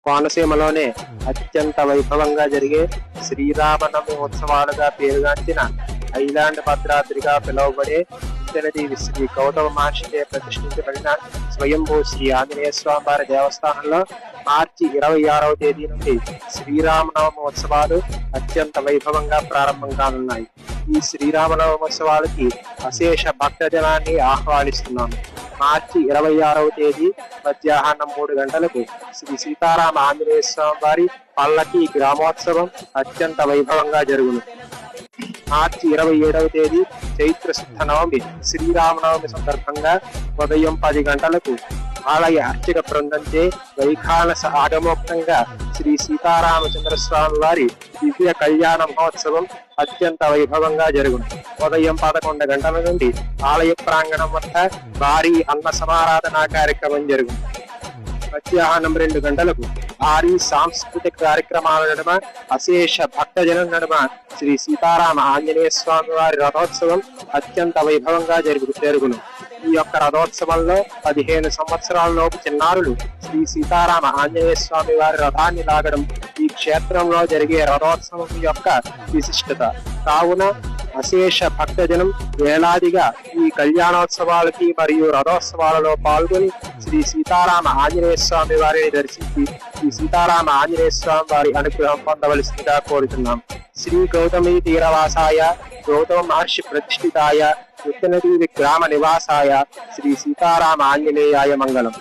కోనసీమలోనే అత్యంత వైభవంగా జరిగే శ్రీరామనవమి ఉత్సవాలుగా పేరుగాంచిన ఐలాండ్ భద్రాద్రిగా పిలువబడే ఉత్తరదేవి శ్రీ గౌతమ మహర్షిచే ప్రతిష్ఠించబడిన స్వయంభూ శ్రీ ఆంజనేయ స్వామి వారి దేవస్థానంలో మార్చి 26వ తేదీ నుండి శ్రీరామనవమి ఉత్సవాలు అత్యంత వైభవంగా ప్రారంభం కానున్నాయి. ఈ శ్రీరామనవమి ఉత్సవాలకి అశేష భక్తజనాన్ని ఆహ్వానిస్తున్నాము. మార్చి 26వ తేదీ మధ్యాహ్నం 3 గంటలకు శ్రీ సీతారామ ఆంజనేయ స్వామి వారి పల్లకి గ్రామోత్సవం అత్యంత వైభవంగా జరుగును. మార్చి 27వ తేదీ చైత్ర శుద్ధ నవమి శ్రీరామనవమి సందర్భంగా ఉదయం 10 గంటలకు ఆలయ అర్చక బృందంచే వైఖానస ఆగమోక్తంగా శ్రీ సీతారామచంద్ర స్వామి వారి దివ్య కళ్యాణ మహోత్సవం అత్యంత వైభవంగా జరుగును. ఉదయం 11 గంటల నుండి ఆలయ ప్రాంగణం వద్ద భారీ అన్న సమారాధన కార్యక్రమం జరుగును. మధ్యాహ్నం 2 గంటలకు భారీ సాంస్కృతిక కార్యక్రమాల నడుమ అశేష భక్తజనం నడుమ శ్రీ సీతారామ ఆంజనేయ స్వామి వారి రథోత్సవం అత్యంత వైభవంగా జరుగును. ఈ యొక్క రథోత్సవంలో 15 సంవత్సరాల లోపు చిన్నారులు శ్రీ సీతారామ ఆంజనేయ స్వామి వారి రథాన్ని లాగడం ఈ క్షేత్రంలో జరిగే రథోత్సవం యొక్క విశిష్టత. కావున అశేష భక్తజనం వేలాదిగా ఈ కళ్యాణోత్సవాలకి మరియు రథోత్సవాలలో పాల్గొని శ్రీ సీతారామ ఆంజనేయ స్వామి వారిని దర్శించి శ్రీ సీతారామ ఆంజనేయ స్వామి వారి అనుగ్రహం పొందవలసిందిగా కోరుతున్నాం. శ్రీ గౌతమి తీరవాసాయ గౌతమ మహర్షి ప్రతిష్ఠితాయ ఉత్తనదేవి గ్రామ నివాసాయ శ్రీ సీతారామ ఆంజనేయాయ మంగళం.